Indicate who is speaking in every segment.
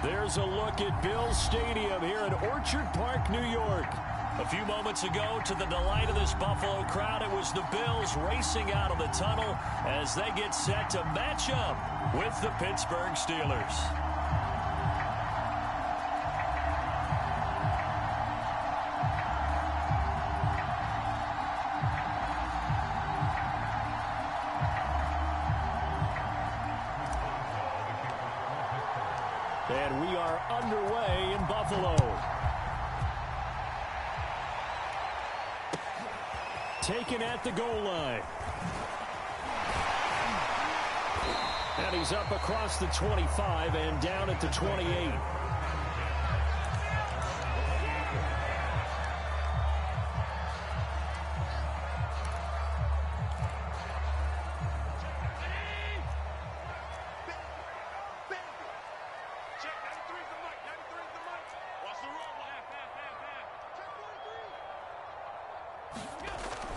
Speaker 1: There's a look at Bills Stadium here in Orchard Park, New York. A few moments ago, to the delight of this Buffalo crowd, it was the Bills racing out of the tunnel as they get set to match up with the Pittsburgh Steelers. And we are underway in Buffalo. Taken at the goal line. And he's up across the 25 and down at the 28.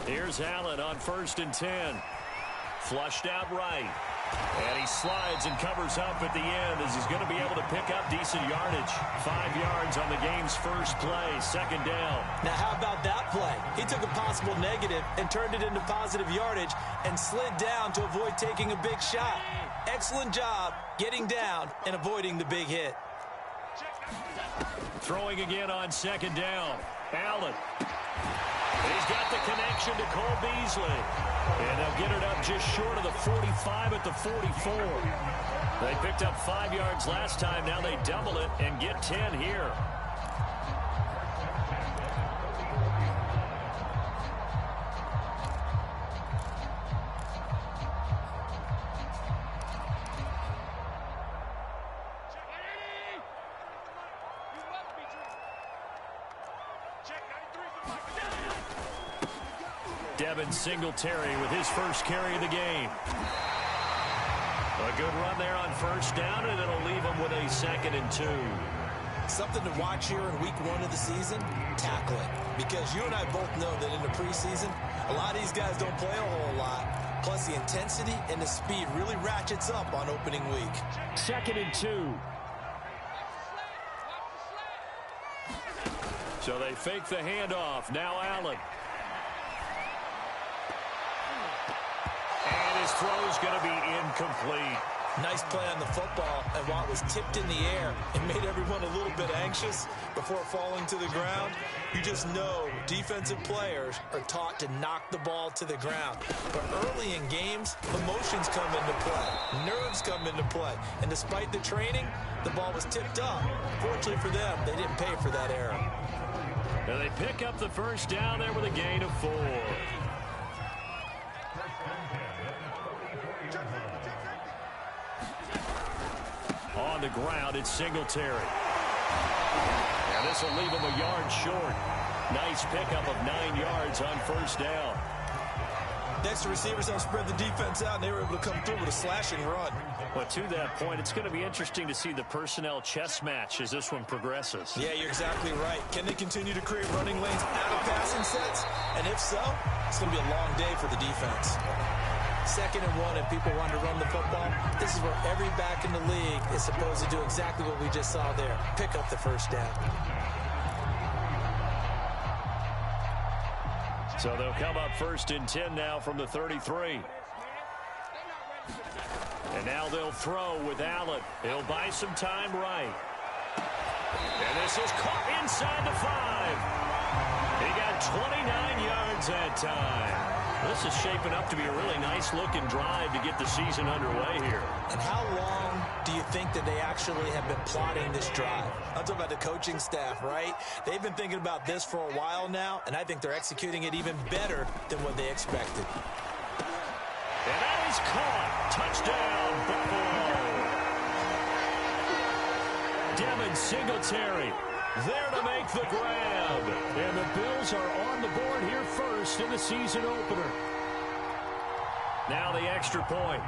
Speaker 1: Here's Allen on 1st and 10. Flushed out right. And he slides and covers up at the end as he's going to be able to pick up decent yardage. 5 yards on the game's first play, 2nd down.
Speaker 2: Now how about that play? He took a possible negative and turned it into positive yardage and slid down to avoid taking a big shot. Excellent job getting down and avoiding the big hit.
Speaker 1: Throwing again on 2nd down. Allen. He's got the connection to Cole Beasley. And they'll get it up just short of the 45 at the 44. They picked up 5 yards last time. Now they double it and get 10 here. Singletary with his first carry of the game. A good run there on 1st down, and it'll leave him with a 2nd and 2.
Speaker 2: Something to watch here in week 1 of the season, tackling. Because you and I both know that in the preseason, a lot of these guys don't play a whole lot. Plus the intensity and the speed really ratchets up on opening week.
Speaker 1: 2nd and 2. So they fake the handoff. Now Allen. His throw's going to be incomplete.
Speaker 2: Nice play on the football, and while it was tipped in the air, it made everyone a little bit anxious before falling to the ground. You just know defensive players are taught to knock the ball to the ground. But early in games, emotions come into play. Nerves come into play. And despite the training, the ball was tipped up. Fortunately for them, they didn't pay for that error.
Speaker 1: And they pick up the 1st down there with a gain of 4. On the ground, it's Singletary. And this will leave him a yard short. Nice pickup of 9 yards on 1st down.
Speaker 2: Next, the receivers don't spread the defense out, and they were able to come through with a slashing run.
Speaker 1: Well, to that point, it's going to be interesting to see the personnel chess match as this one progresses.
Speaker 2: Yeah, you're exactly right. Can they continue to create running lanes out of passing sets? And if so, it's going to be a long day for the defense. 2nd and 1, and people want to run the football. This is where every back in the league is supposed to do exactly what we just saw there. Pick up the 1st down.
Speaker 1: So they'll come up 1st and 10 now from the 33. And now they'll throw with Allen. He'll buy some time right. And this is caught inside the 5. He got 29 yards that time. This is shaping up to be a really nice-looking drive to get the season underway here.
Speaker 2: And how long do you think that they actually have been plotting this drive? I'm talking about the coaching staff, right? They've been thinking about this for a while now, and I think they're executing it even better than what they expected.
Speaker 1: And that is caught. Touchdown, Buffalo. Devin Singletary there to make the grab. And the Bills are on the board here first in the season opener. Now the extra point.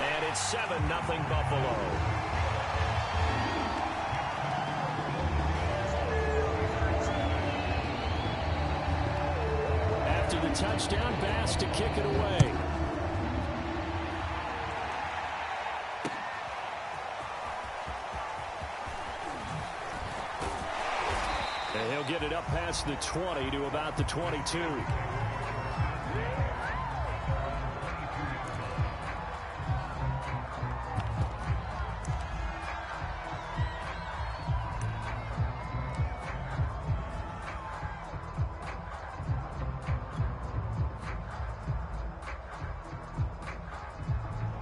Speaker 1: And it's 7-0 Buffalo. After the touchdown, Bass to kick it away. get it up past the 20 to about the 22.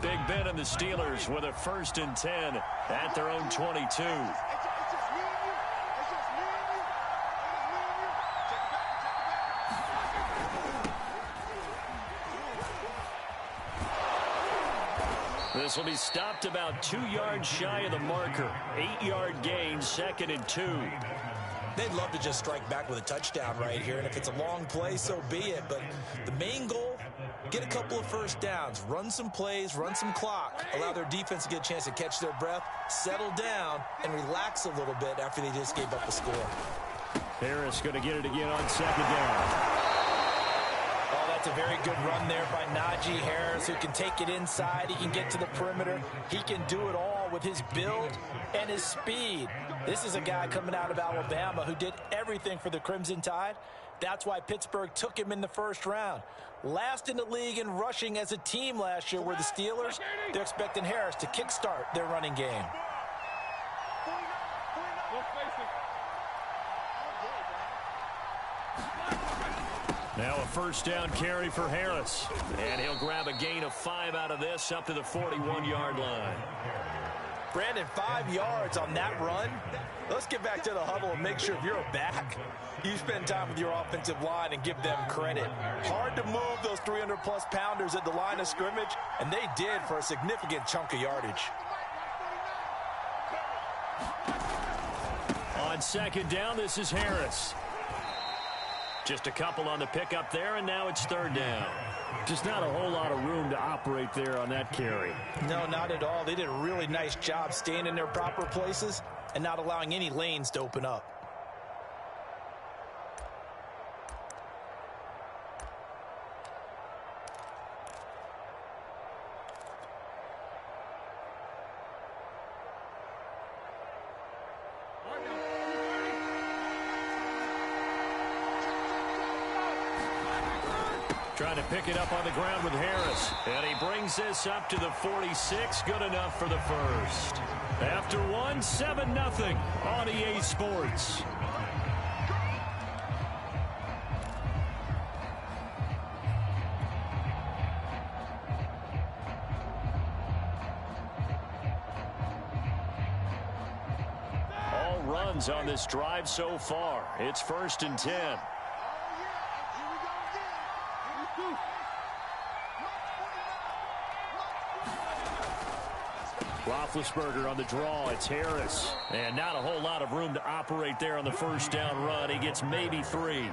Speaker 1: Big Ben and the Steelers with a 1st and 10 at their own 22. This will be stopped about 2 yards shy of the marker. 8-yard gain, 2nd and 2.
Speaker 2: They'd love to just strike back with a touchdown right here, and if it's a long play, so be it. But the main goal, get a couple of first downs, run some plays, run some clock, allow their defense to get a chance to catch their breath, settle down, and relax a little bit after they just gave up a score.
Speaker 1: Harris going to get it again on 2nd down.
Speaker 2: Oh, that's a very good run there by Najee Harris, who can take it inside. He can get to the perimeter. He can do it all with his build and his speed. This is a guy coming out of Alabama who did everything for the Crimson Tide. That's why Pittsburgh took him in the 1st round. Last in the league in rushing as a team last year were the Steelers. They're expecting Harris to kickstart their running game.
Speaker 1: Now a 1st down carry for Harris. And he'll grab a gain of 5 out of this up to the 41-yard line.
Speaker 2: Brandon, 5 yards on that run. Let's get back to the huddle and make sure if you're a back, you spend time with your offensive line and give them credit. Hard to move those 300-plus pounders at the line of scrimmage, and they did for a significant chunk of yardage.
Speaker 1: On 2nd down, this is Harris. Just a couple on the pickup there, and now it's 3rd down. Just not a whole lot of room to operate there on that carry.
Speaker 2: No, not at all. They did a really nice job staying in their proper places and not allowing any lanes to open up.
Speaker 1: Trying to pick it up on the ground with Harris. And he brings this up to the 46. Good enough for the 1st. After 1, 7-0 on EA Sports. All runs on this drive so far. It's 1st and 10. Roethlisberger on the draw. It's Harris. And not a whole lot of room to operate there on the 1st down run. He gets maybe 3.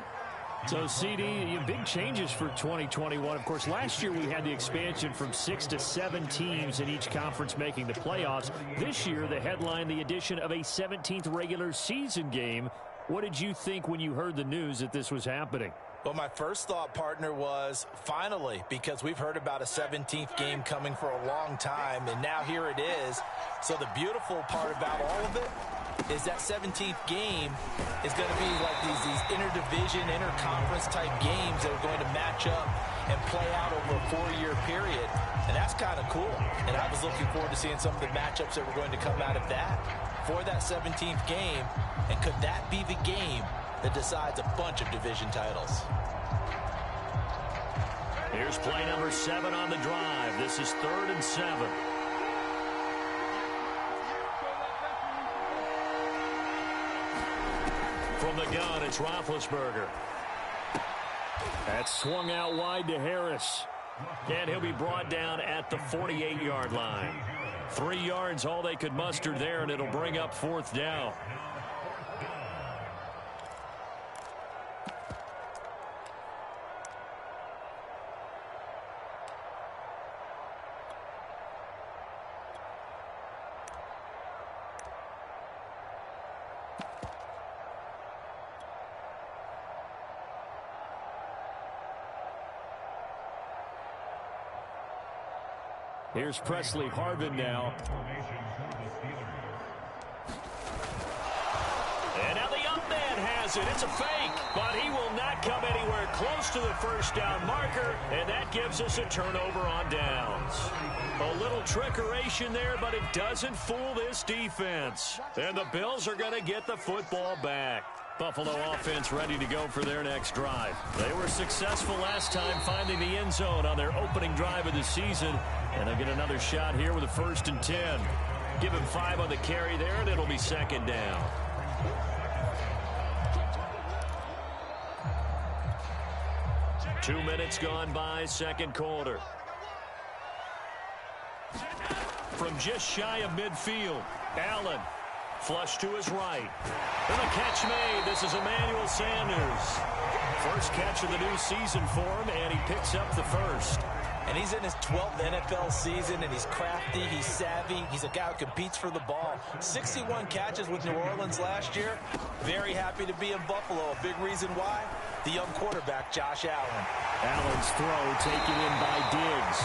Speaker 1: So, CD, big changes for 2021. Of course, last year we had the expansion from 6 to 7 teams in each conference making the playoffs. This year, the headline, the addition of a 17th regular season game. What did you think when you heard the news that this was happening?
Speaker 2: Well, my first thought, partner, was finally, because we've heard about a 17th game coming for a long time, and now here it is. So the beautiful part about all of it is that 17th game is going to be like these interdivision, interconference type games that are going to match up and play out over a 4-year period. And that's kind of cool. And I was looking forward to seeing some of the matchups that were going to come out of that for that 17th game. And could that be the game that decides a bunch of division titles?
Speaker 1: Here's play number 7 on the drive. This is 3rd and 7. From the gun, it's Roethlisberger. That's swung out wide to Harris. And he'll be brought down at the 48-yard line. 3 yards, all they could muster there, and it'll bring up 4th down. Here's Presley Harvin now. And now the up man has throws it. It's a fake, but he will not come anywhere close to the first down marker, and that gives us a turnover on downs. A little trickeration there, but it doesn't fool this defense. And the Bills are going to get the football back. Buffalo offense ready to go for their next drive. They were successful last time finding the end zone on their opening drive of the season, and they'll get another shot here with a 1st and 10. Give him 5 on the carry there, and it'll be 2nd down. Two minutes gone by, second quarter. From just shy of midfield, Allen. Flush to his right. And the catch made. This is Emmanuel Sanders. First catch of the new season for him, and he picks up the first.
Speaker 2: And he's in his 12th NFL season, and he's crafty, he's savvy, he's a guy who competes for the ball. 61 catches with New Orleans last year. Very happy to be in Buffalo. A big reason why? The young quarterback, Josh Allen.
Speaker 1: Allen's throw taken in by Diggs.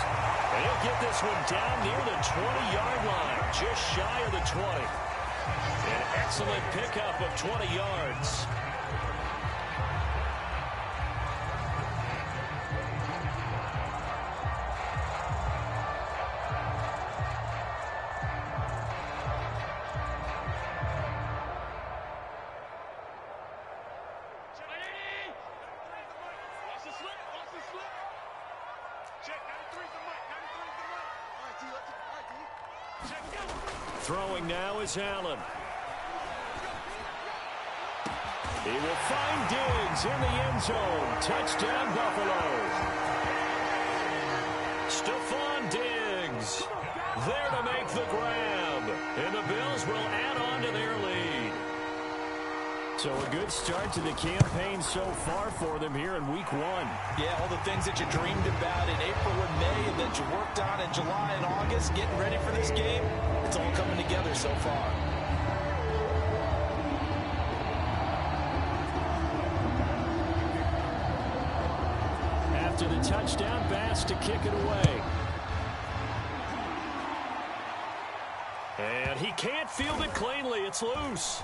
Speaker 1: And he'll get this one down near the 20-yard line, just shy of the 20. An excellent pickup of 20 yards. Throwing now is Allen. He will find Diggs in the end zone. Touchdown, Buffalo. Stephon Diggs there to make the grab. And the Bills will add on to their lead. So a good start to the campaign so far for them here in week 1.
Speaker 2: Yeah, all the things that you dreamed about in April and May and that you worked on in July and August, getting ready for this game, it's all coming together so far.
Speaker 1: After the touchdown pass to kick it away. And he can't field it cleanly. It's loose.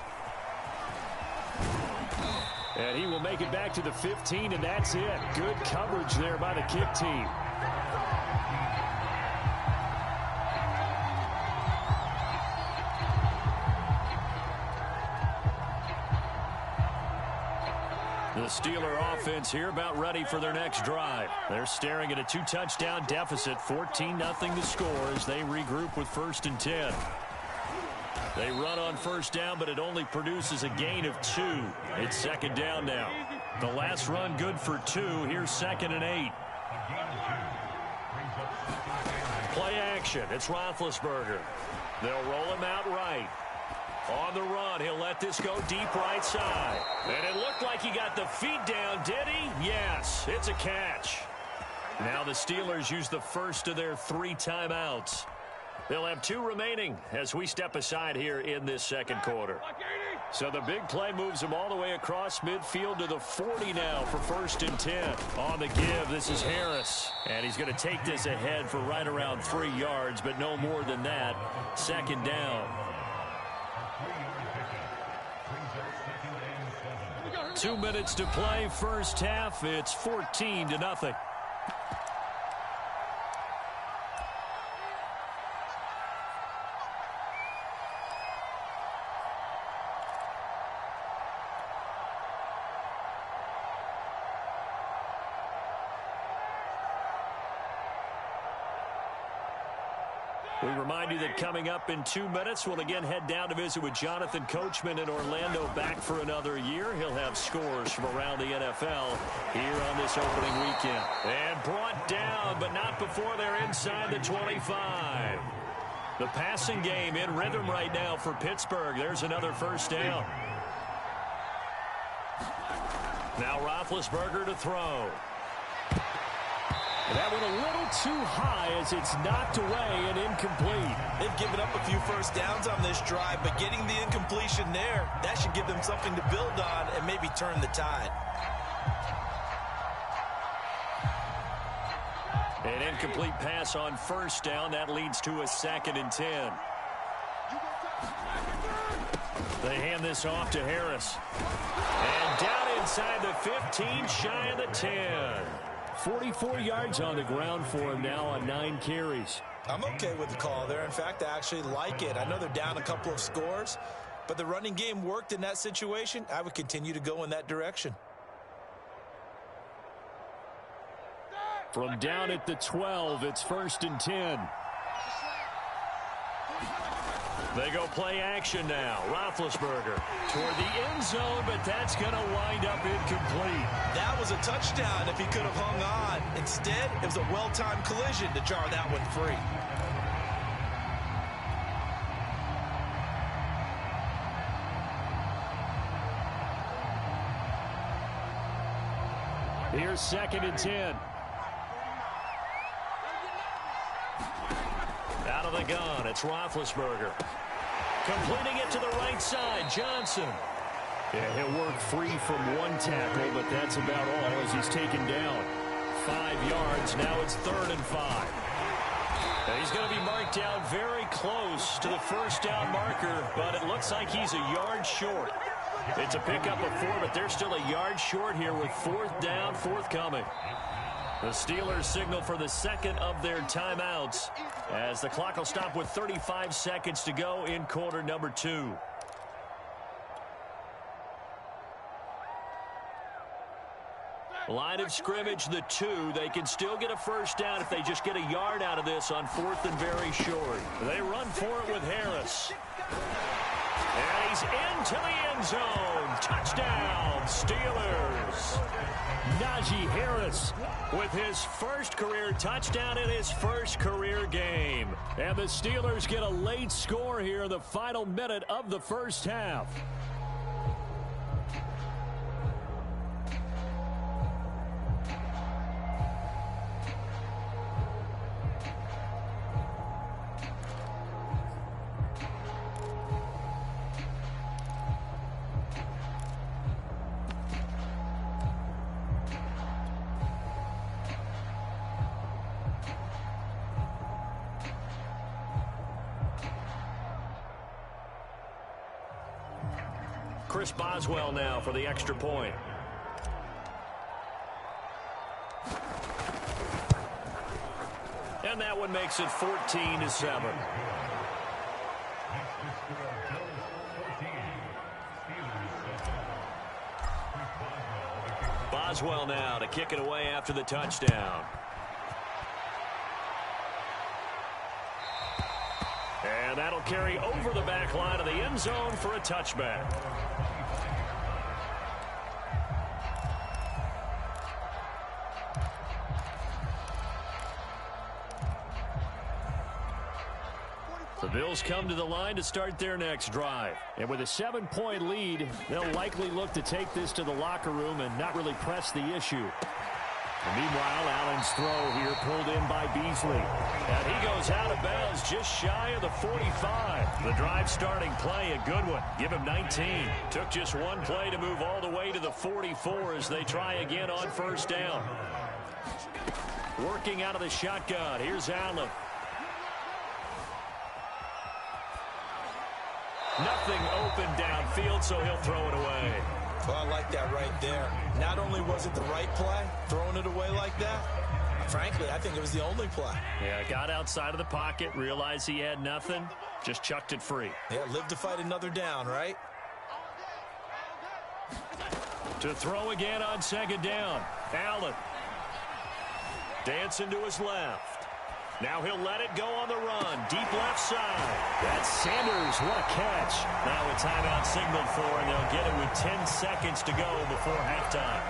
Speaker 1: And he will make it back to the 15, and that's it. Good coverage there by the kick team. The Steeler offense here about ready for their next drive. They're staring at a 2-touchdown deficit, 14-0 to score as they regroup with 1st and 10. They run on first down, but it only produces a gain of 2. It's 2nd down now. The last run good for 2. Here's 2nd and 8. Play action. It's Roethlisberger. They'll roll him out right. On the run, he'll let this go deep right side. And it looked like he got the feet down, did he? Yes, it's a catch. Now the Steelers use the first of their 3 timeouts. They'll have 2 remaining as we step aside here in this second quarter. So the big play moves them all the way across midfield to the 40 now for 1st and 10. On the give, this is Harris. And he's going to take this ahead for right around 3 yards, but no more than that. 2nd down. 2 minutes to play, first half. It's 14-0. We remind you that coming up in 2 minutes, we'll again head down to visit with Jonathan Coachman in Orlando, back for another year. He'll have scores from around the NFL here on this opening weekend. And brought down, but not before they're inside the 25. The passing game in rhythm right now for Pittsburgh. There's another first down. Now Roethlisberger to throw. That one a little too high as it's knocked away and incomplete.
Speaker 2: They've given up a few first downs on this drive, but getting the incompletion there, that should give them something to build on and maybe turn the tide.
Speaker 1: An incomplete pass on first down. That leads to a 2nd and 10. They hand this off to Harris. And down inside the 15, shy of the 10. 44 yards on the ground for him now on 9 carries.
Speaker 2: I'm okay with the call there. In fact, I actually like it. I know they're down a couple of scores, but the running game worked in that situation. I would continue to go in that direction.
Speaker 1: From down at the 12, it's 1st and 10. They go play action now. Roethlisberger toward the end zone, but that's going to wind up incomplete.
Speaker 2: That was a touchdown if he could have hung on. Instead, it was a well-timed collision to jar that one free.
Speaker 1: Here's 2nd and 10. Out of the gun, it's Roethlisberger. Completing it to the right side, Johnson. Yeah, he'll work free from one tackle, but that's about all as he's taken down. 5 yards, now it's 3rd and 5. And he's going to be marked out very close to the first down marker, but it looks like he's a yard short. It's a pickup of 4, but they're still a yard short here with 4th down forthcoming. The Steelers signal for the second of their timeouts as the clock will stop with 35 seconds to go in quarter number 2. Line of scrimmage, the 2. They can still get a first down if they just get a yard out of this on 4th and very short. They run for it with Harris. And he's into the end zone. Touchdown, Steelers. Najee Harris with his first career touchdown in his first career game. And the Steelers get a late score here in the final minute of the first half. Chris Boswell now for the extra point. And that one makes it 14-7. Boswell now to kick it away after the touchdown. And that'll carry over the back line of the end zone for a touchback. The Bills come to the line to start their next drive. And with a 7-point lead, they'll likely look to take this to the locker room and not really press the issue. And meanwhile, Allen's throw here pulled in by Beasley. And he goes out of bounds just shy of the 45. The drive starting play, a good one. Give him 19. Took just one play to move all the way to the 44 as they try again on first down. Working out of the shotgun. Here's Allen. Nothing open downfield, so he'll throw it away.
Speaker 2: Well, I like that right there. Not only was it the right play, throwing it away like that, frankly, I think it was the only play.
Speaker 1: Yeah, got outside of the pocket, realized he had nothing, just chucked it free.
Speaker 2: Yeah, live to fight another down, right?
Speaker 1: To throw again on second down. Allen. Dancing to his left. Now he'll let it go on the run. Deep left side. That's Sanders. What a catch. Now a timeout signaled for, and they'll get it with 10 seconds to go before halftime.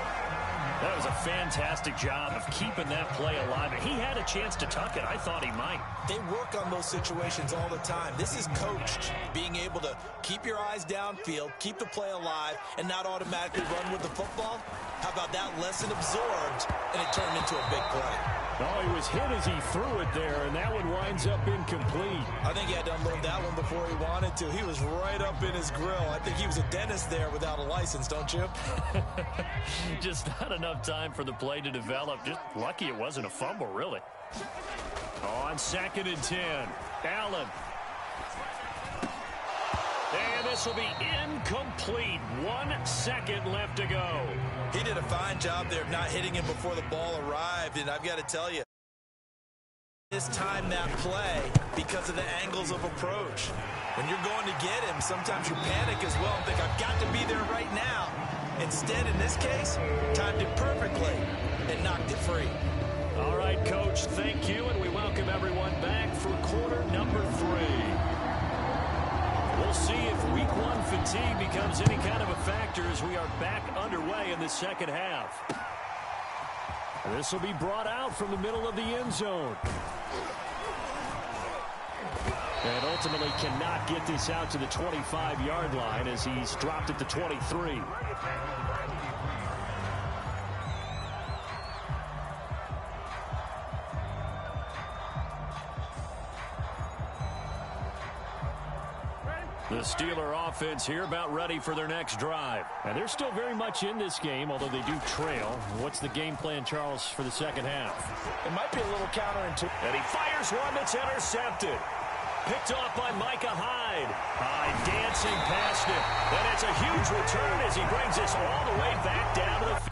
Speaker 1: That was a fantastic job of keeping that play alive. He had a chance to tuck it. I thought he might.
Speaker 2: They work on those situations all the time. This is coached, being able to keep your eyes downfield, keep the play alive, and not automatically run with the football. How about that lesson absorbed, and it turned into a big play?
Speaker 1: Oh, he was hit as he threw it there, and that one winds up incomplete.
Speaker 2: I think he had to unload that one before he wanted to. He was right up in his grill. I think he was a dentist there without a license, don't you?
Speaker 1: Just not enough time for the play to develop. Just lucky it wasn't a fumble, really. On 2nd and 10, Allen. And this will be incomplete. 1 second left to go.
Speaker 2: He did a fine job there of not hitting him before the ball arrived, and I've got to tell you, this time that play because of the angles of approach. When you're going to get him, sometimes you panic as well and think, I've got to be there right now. Instead, in this case, timed it perfectly and knocked it free.
Speaker 1: All right, Coach, thank you, and we welcome everyone back for quarter number 3. We'll see if week 1 fatigue becomes any kind of a factor as we are back underway in the second half. This will be brought out from the middle of the end zone. And ultimately cannot get this out to the 25-yard line as he's dropped at the 23. The Steeler offense here about ready for their next drive. And they're still very much in this game, although they do trail. What's the game plan, Charles, for the second half?
Speaker 2: It might be a little counterintuitive.
Speaker 1: And he fires one that's intercepted. Picked off by Micah Hyde. Hyde dancing past it. And it's a huge return as he brings this all the way back down to the field.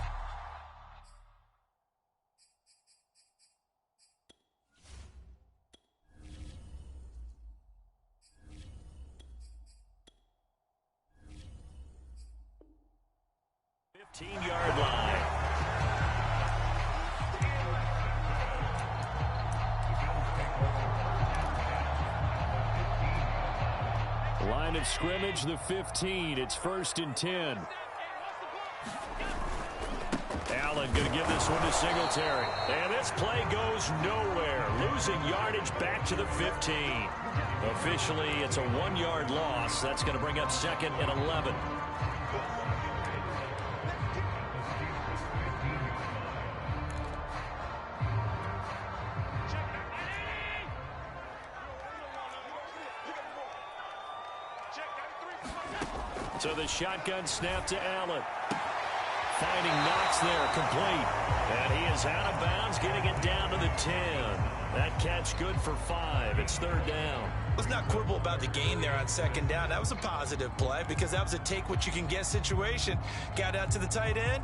Speaker 1: Yard line. Line of scrimmage, the 15. It's 1st and 10. Allen going to give this one to Singletary. And this play goes nowhere. Losing yardage back to the 15. Officially, it's a 1-yard loss. That's going to bring up 2nd and 11. So the shotgun snap to Allen. Finding Knox there, complete. And he is out of bounds, getting it down to the 10. That catch good for 5. It's 3rd down.
Speaker 2: Let's not quibble about the gain there on 2nd down. That was a positive play because that was a take-what-you-can-get situation. Got out to the tight end.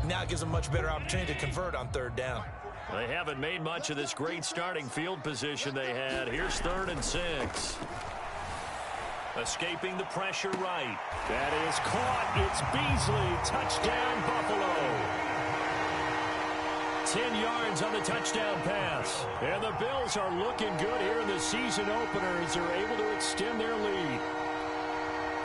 Speaker 2: Now it gives them a much better opportunity to convert on 3rd down.
Speaker 1: They haven't made much of this great starting field position they had. Here's 3rd and 6. Escaping the pressure right. That is caught. It's Beasley. Touchdown, Buffalo. 10 yards on the touchdown pass. And the Bills are looking good here in the season opener as they're able to extend their lead.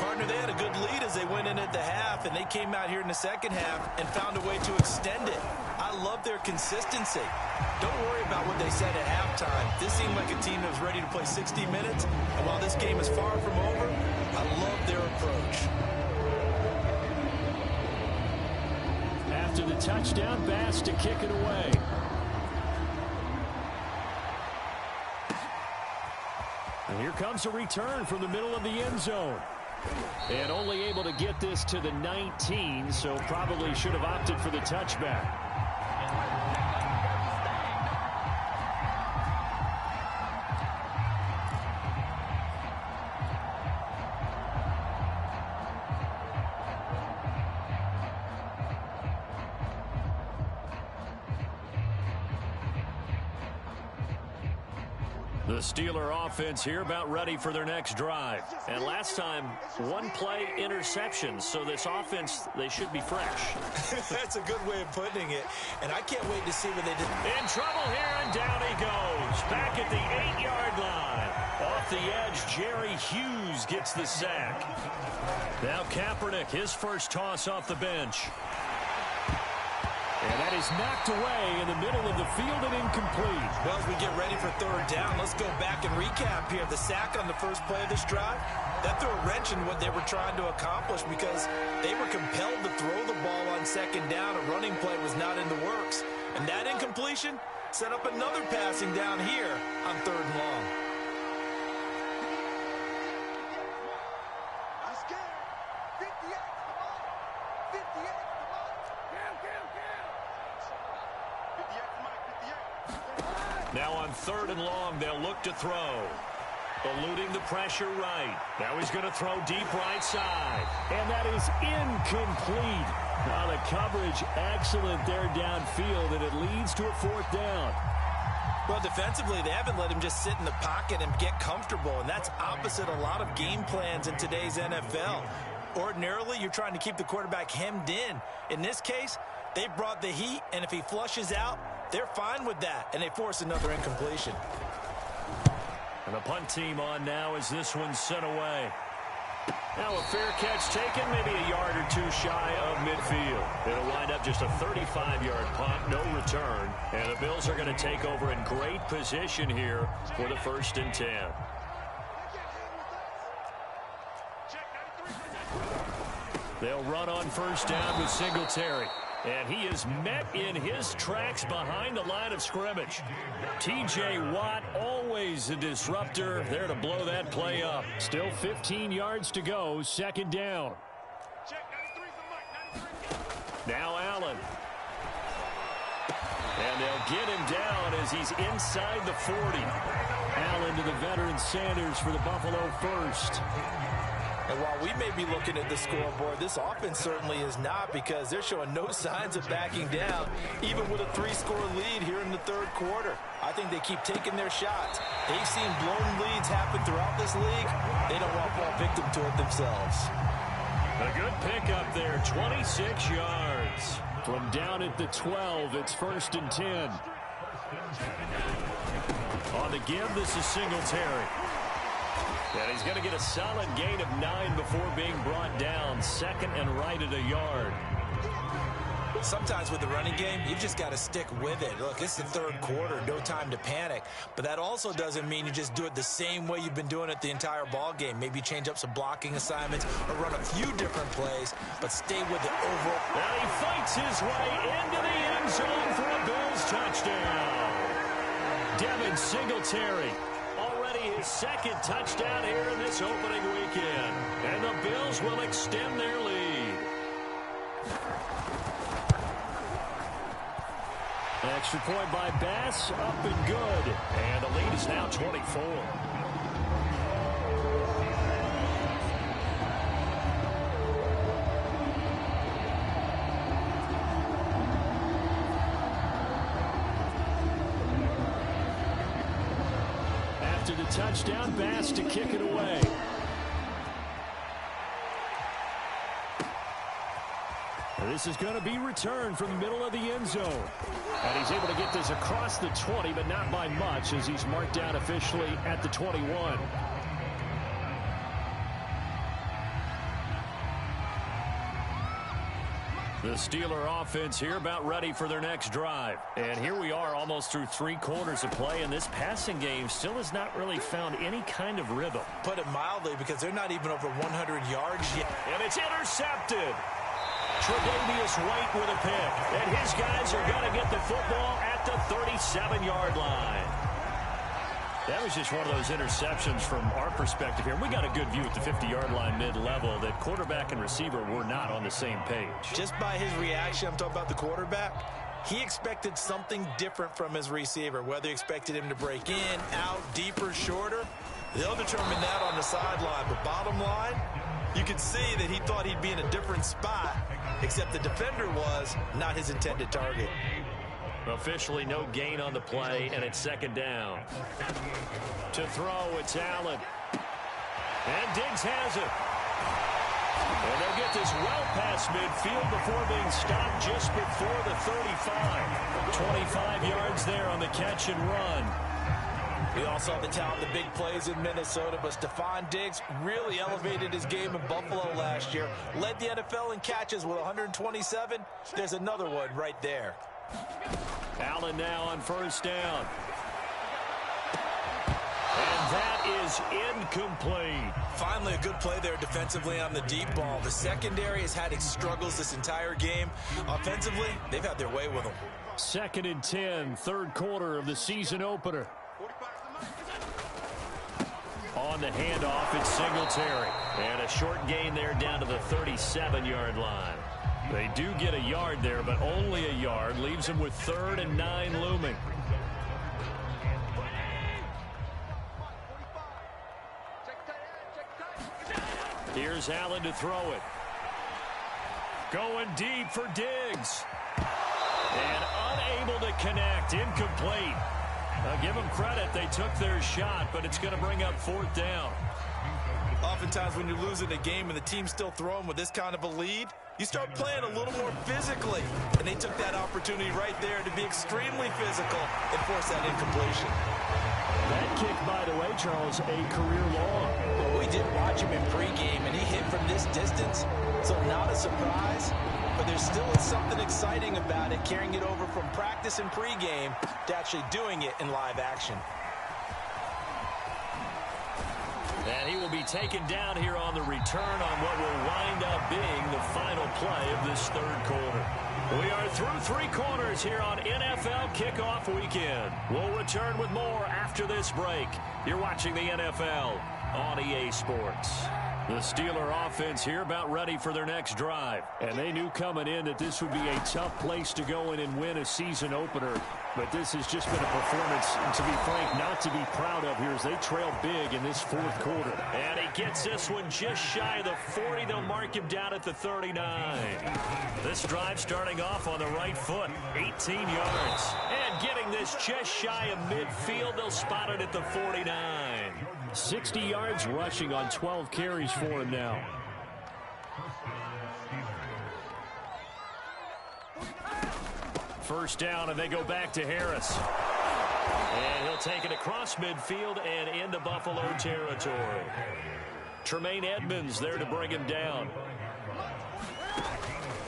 Speaker 2: Partner, they had a good lead as they went in at the half, and they came out here in the second half and found a way to extend it. I love their consistency. Don't worry about what they said at halftime. This seemed like a team that was ready to play 60 minutes, and while this game is far from over, I love their approach.
Speaker 1: After the touchdown, Bass to kick it away. And here comes a return from the middle of the end zone. And only able to get this to the 19, so probably should have opted for the touchback. The Steeler offense here about ready for their next drive. And last time, 1-play interception. So this offense, they should be fresh.
Speaker 2: That's a good way of putting it. And I can't wait to see what they do.
Speaker 1: In trouble here, and down he goes. Back at the 8-yard line. Off the edge, Jerry Hughes gets the sack. Now Kaepernick, his first toss off the bench. And that is knocked away in the middle of the field and incomplete.
Speaker 2: Well, as we get ready for 3rd down, let's go back and recap here. The sack on the first play of this drive, that threw a wrench in what they were trying to accomplish because they were compelled to throw the ball on 2nd down. A running play was not in the works. And that incompletion set up another passing down here on 3rd and long.
Speaker 1: Now on 3rd and long, they'll look to throw. Eluding the pressure right. Now he's going to throw deep right side.
Speaker 3: And that is incomplete. Now the coverage excellent there downfield, and it leads to a fourth down.
Speaker 2: Well, defensively, they haven't let him just sit in the pocket and get comfortable, and that's opposite a lot of game plans in today's NFL. Ordinarily, you're trying to keep the quarterback hemmed in. In this case, they brought the heat, and if he flushes out, they're fine with that, and they force another incompletion.
Speaker 1: And the punt team on now as this one's sent away. Now a fair catch taken, maybe a yard or two shy of midfield. It'll wind up just a 35-yard punt, no return. And the Bills are going to take over in great position here for the 1st and 10. They'll run on 1st down with Singletary. And he is met in his tracks behind the line of scrimmage. T.J. Watt, always a disruptor, there to blow that play up.
Speaker 3: Still 15 yards to go, 2nd down.
Speaker 1: Now Allen. And they'll get him down as he's inside the 40.
Speaker 3: Allen to the veteran Sanders for the Buffalo first.
Speaker 2: And while we may be looking at the scoreboard, this offense certainly is not, because they're showing no signs of backing down, even with a 3-score lead here in the 3rd quarter. I think they keep taking their shots. They've seen blown leads happen throughout this league. They don't want to fall victim to it themselves.
Speaker 1: A good pickup there, 26 yards.
Speaker 3: From down at the 12, it's 1st and 10.
Speaker 1: On the give, this is Singletary. And he's going to get a solid gain of 9 before being brought down. 2nd and right at a yard.
Speaker 2: Sometimes with the running game, you've just got to stick with it. Look, it's the 3rd quarter, no time to panic. But that also doesn't mean you just do it the same way you've been doing it the entire ball game. Maybe change up some blocking assignments or run a few different plays, but stay with the overall.
Speaker 1: And he fights his way into the end zone for a Bills touchdown. Devin Singletary. His 2nd touchdown here in this opening weekend. And the Bills will extend their lead.
Speaker 3: Extra point by Bass, up and good.
Speaker 1: And the lead is now 24.
Speaker 3: Touchdown, Bass to kick it away. This is going to be returned from the middle of the end zone. And he's able to get this across the 20, but not by much, as he's marked down officially at the 21.
Speaker 1: The Steeler offense here about ready for their next drive. And here we are almost through 3 quarters of play, and this passing game still has not really found any kind of rhythm.
Speaker 2: Put it mildly, because they're not even over 100 yards yet.
Speaker 1: And it's intercepted. Tre'Davious White with a pick. And his guys are going to get the football at the 37-yard line. That was just one of those interceptions from our perspective here. We got a good view at the 50-yard line mid-level that quarterback and receiver were not on the same page.
Speaker 2: Just by his reaction, I'm talking about the quarterback, he expected something different from his receiver, whether he expected him to break in, out, deeper, shorter. They'll determine that on the sideline. But bottom line, you could see that he thought he'd be in a different spot, except the defender was not his intended target.
Speaker 1: Officially no gain on the play, and it's 2nd down. To throw, it's Allen. And Diggs has it. And they'll get this well past midfield before being stopped just before the 35. 25 yards there on the catch and run.
Speaker 2: We all saw the talent, the big plays in Minnesota, but Stephon Diggs really elevated his game in Buffalo last year. Led the NFL in catches with 127. There's another one right there.
Speaker 1: Allen now on 1st down. And that is incomplete.
Speaker 2: Finally, a good play there defensively on the deep ball. The secondary has had its struggles this entire game. Offensively, they've had their way with them.
Speaker 3: 2nd and 10, 3rd quarter of the season opener.
Speaker 1: On the handoff, it's Singletary. And a short gain there down to the 37-yard line. They do get a yard there, but only a yard. Leaves them with 3rd and 9 looming. Here's Allen to throw it. Going deep for Diggs. And unable to connect. Incomplete. Now give them credit. They took their shot, but it's going to bring up 4th down.
Speaker 2: Oftentimes when you're losing a game and the team's still throwing with this kind of a lead, you start playing a little more physically. And they took that opportunity right there to be extremely physical and force that incompletion.
Speaker 3: That kick, by the way, Charles, a career long.
Speaker 2: Well, we did watch him in pregame, and he hit from this distance, so not a surprise. But there still is something exciting about it, carrying it over from practice and pregame to actually doing it in live action.
Speaker 1: And he will be taken down here on the return on what will wind up being the final play of this 3rd quarter. We are through 3 quarters here on NFL Kickoff Weekend. We'll return with more after this break. You're watching the NFL on EA Sports. The Steeler offense here about ready for their next drive. And they knew coming in that this would be a tough place to go in and win a season opener. But this has just been a performance, to be frank, not to be proud of here as they trail big in this 4th quarter. And he gets this one just shy of the 40. They'll mark him down at the 39. This drive starting off on the right foot, 18 yards. And getting this just shy of midfield, they'll spot it at the 49.
Speaker 3: 60 yards rushing on 12 carries for him now.
Speaker 1: First down, and they go back to Harris. And he'll take it across midfield and into Buffalo territory. Tremaine Edmonds there to bring him down.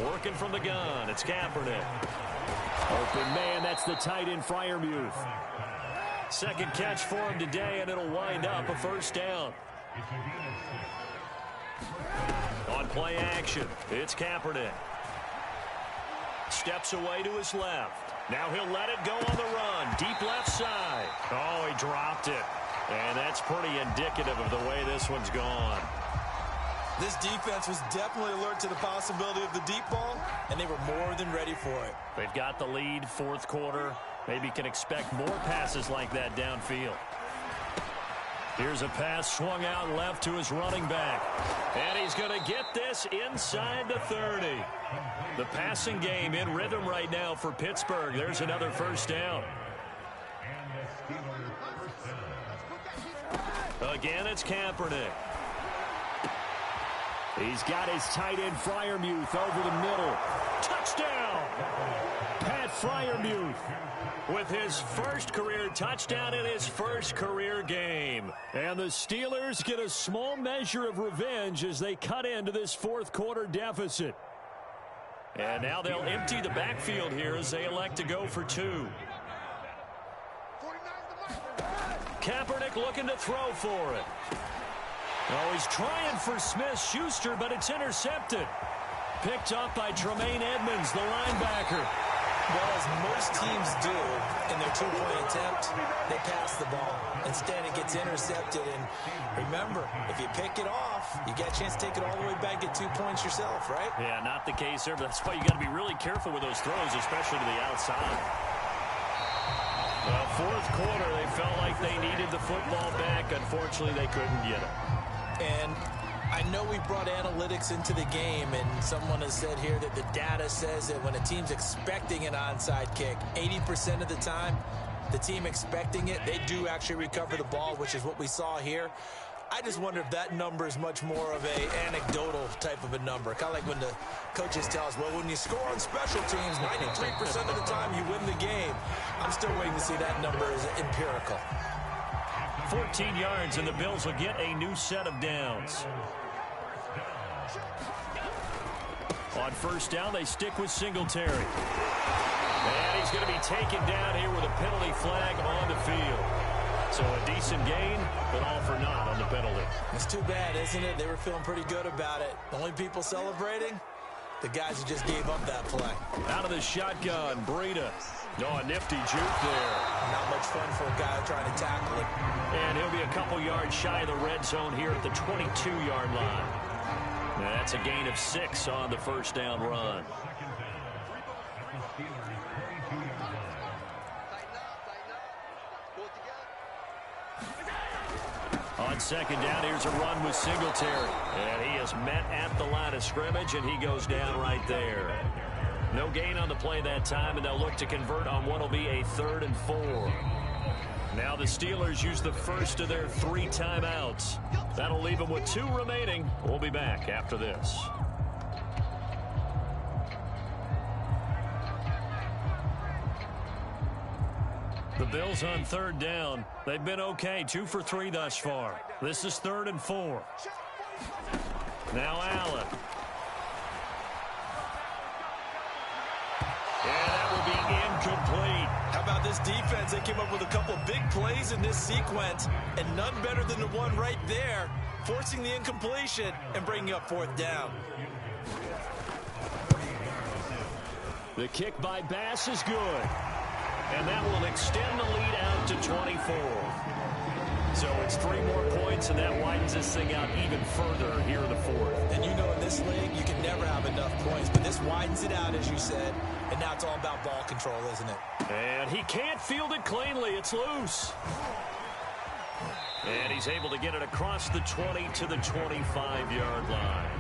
Speaker 1: Working from the gun, it's Kaepernick.
Speaker 3: Open man, that's the tight end Freiermuth.
Speaker 1: Second catch for him today, and it'll wind up a first down. On play action, it's Kaepernick. Steps away to his left. Now he'll let it go on the run. Deep left side. Oh, he dropped it. And that's pretty indicative of the way this one's gone.
Speaker 2: This defense was definitely alert to the possibility of the deep ball, and they were more than ready for it.
Speaker 1: They've got the lead, 4th quarter. Maybe can expect more passes like that downfield. Here's a pass swung out left to his running back. And he's going to get this inside the 30. The passing game in rhythm right now for Pittsburgh. There's another first down. Again, it's Kaepernick.
Speaker 3: He's got his tight end Freiermuth over the middle.
Speaker 1: Touchdown!
Speaker 3: Pat Freiermuth
Speaker 1: with his first career touchdown in his first career game.
Speaker 3: And the Steelers get a small measure of revenge as they cut into this 4th quarter deficit.
Speaker 1: And now they'll empty the backfield here as they elect to go for 2. Kaepernick looking to throw for it. Oh, he's trying for Smith-Schuster, but it's intercepted. Picked up by Tremaine Edmonds, the linebacker.
Speaker 2: Well, as most teams do in their 2-point attempt, they pass the ball. Instead, it gets intercepted. And remember, if you pick it off, you get a chance to take it all the way back, get 2 points yourself, right?
Speaker 1: Yeah, not the case there, but that's why you got to be really careful with those throws, especially to the outside. Well, 4th quarter, they felt like they needed the football back. Unfortunately, they couldn't get it.
Speaker 2: And I know we brought analytics into the game, and someone has said here that the data says that when a team's expecting an onside kick, 80% of the time, the team expecting it, they do actually recover the ball, which is what we saw here. I just wonder if that number is much more of a anecdotal type of a number. Kind of like when the coaches tell us, well, when you score on special teams, 93% of the time you win the game. I'm still waiting to see that number is empirical.
Speaker 1: 14 yards, and the Bills will get a new set of downs. On first down, they stick with Singletary. And he's going to be taken down here with a penalty flag on the field. So a decent gain, but all for naught on the penalty.
Speaker 2: It's too bad, isn't it? They were feeling pretty good about it. The only people celebrating, the guys who just gave up that play.
Speaker 1: Out of the shotgun, Breida. Oh, a nifty juke there.
Speaker 2: Not much fun for a guy trying to tackle it.
Speaker 1: And he'll be a couple yards shy of the red zone here at the 22-yard line. Now that's a gain of 6 on the first down run. On second down, here's a run with Singletary. And he is met at the line of scrimmage, and he goes down right there. No gain on the play that time, and they'll look to convert on what will be a 3rd and 4. Now the Steelers use the first of their 3 timeouts. That'll leave them with 2 remaining. We'll be back after this. The Bills on 3rd down. They've been okay, 2 for 3 thus far. This is 3rd and 4. Now Allen. And that will be incomplete.
Speaker 2: How about this defense? They came up with a couple of big plays in this sequence, and none better than the one right there, forcing the incompletion and bringing up 4th down.
Speaker 3: The kick by Bass is good.
Speaker 1: And that will extend the lead out to 24. So it's 3 more points, and that widens this thing out even further here in the 4th.
Speaker 2: And you know in this league, you can never have enough points, but this widens it out, as you said, and now it's all about ball control, isn't it?
Speaker 1: And he can't field it cleanly. It's loose. And he's able to get it across the 20 to the 25-yard line.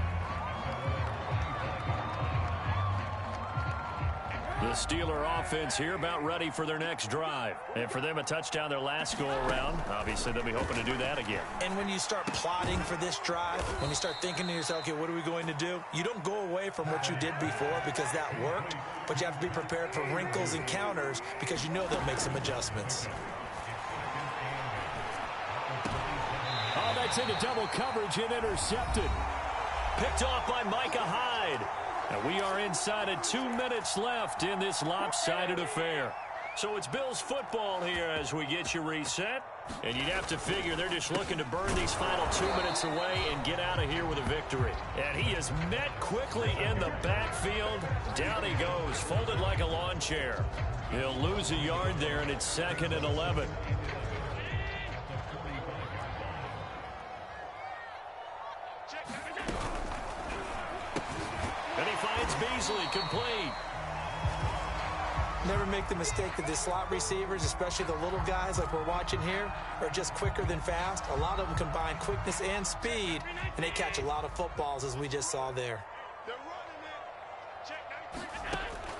Speaker 1: The Steeler offense here about ready for their next drive. And for them, a touchdown their last go-around. Obviously, they'll be hoping to do that again.
Speaker 2: And when you start plotting for this drive, when you start thinking to yourself, okay, what are we going to do? You don't go away from what you did before because that worked, but you have to be prepared for wrinkles and counters because you know they'll make some adjustments.
Speaker 3: Oh, that's into double coverage and intercepted.
Speaker 1: Picked off by Micah Hyde. And we are inside of 2 minutes left in this lopsided affair. So it's Bills football here as we get you reset. And you'd have to figure they're just looking to burn these final 2 minutes away and get out of here with a victory. And he is met quickly in the backfield. Down he goes, folded like a lawn chair. He'll lose a yard there, and it's 2nd and 11. And he finds Beasley complete.
Speaker 2: Never make the mistake that the slot receivers, especially the little guys like we're watching here, are just quicker than fast. A lot of them combine quickness and speed, and they catch a lot of footballs, as we just saw there.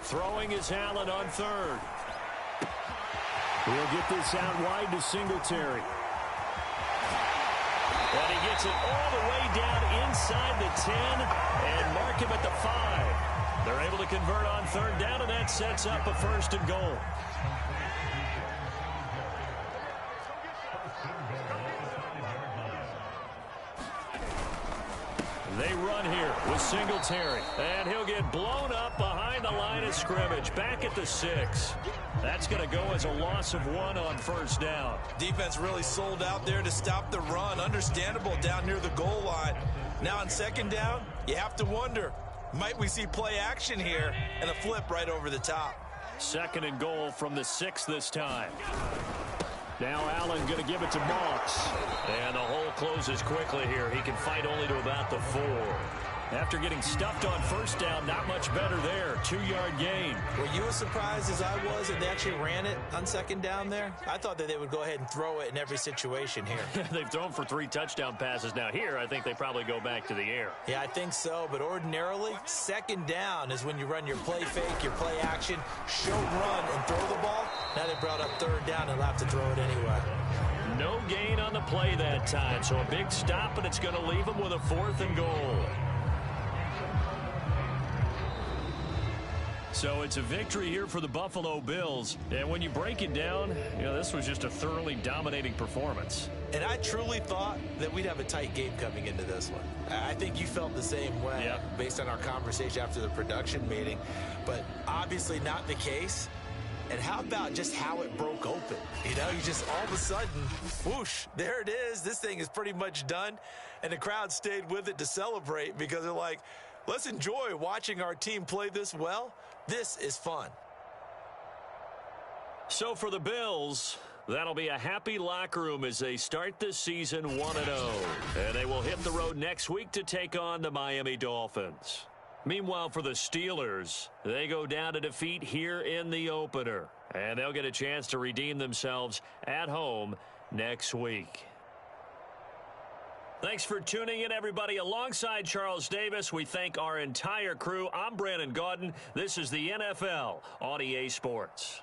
Speaker 1: Throwing is Allen on 3rd.
Speaker 3: He'll get this out wide to Singletary.
Speaker 1: And he gets it all the way down inside the 10 and mark him at the 5. They're able to convert on 3rd down, and that sets up a 1st and goal. They run here with Singletary, and he'll get blown up behind the line of scrimmage, back at the 6. That's going to go as a loss of 1 on 1st down.
Speaker 2: Defense really sold out there to stop the run. Understandable down near the goal line. Now on 2nd down, you have to wonder, might we see play action here and a flip right over the top?
Speaker 1: 2nd and goal from the 6 this time.
Speaker 3: Now Allen going to give it to Moss.
Speaker 1: And the hole closes quickly here. He can fight only to about the 4. After getting stuffed on 1st down, not much better there. 2-yard gain.
Speaker 2: Were you as surprised as I was that they actually ran it on 2nd down there? I thought that they would go ahead and throw it in every situation here.
Speaker 1: They've thrown for 3 touchdown passes. Now here, I think they probably go back to the air.
Speaker 2: Yeah, I think so. But ordinarily, 2nd down is when you run your play fake, your play action, show run, and throw the ball. Now they brought up 3rd down and they'll have to throw it anyway.
Speaker 1: No gain on the play that time. So a big stop, and it's going to leave them with a 4th and goal. So it's a victory here for the Buffalo Bills. And when you break it down, you know, this was just a thoroughly dominating performance.
Speaker 2: And I truly thought that we'd have a tight game coming into this one. I think you felt the same way based on our conversation after the production meeting. But obviously not the case. And how about just how it broke open? You know, you just all of a sudden, whoosh, there it is. This thing is pretty much done. And the crowd stayed with it to celebrate because they're like, let's enjoy watching our team play this well. This is fun.
Speaker 1: So for the Bills, that'll be a happy locker room as they start this season 1-0. And they will hit the road next week to take on the Miami Dolphins. Meanwhile, for the Steelers, they go down to defeat here in the opener. And they'll get a chance to redeem themselves at home next week. Thanks for tuning in, everybody. Alongside Charles Davis, we thank our entire crew. I'm Brandon Gaudin. This is the NFL on EA Sports.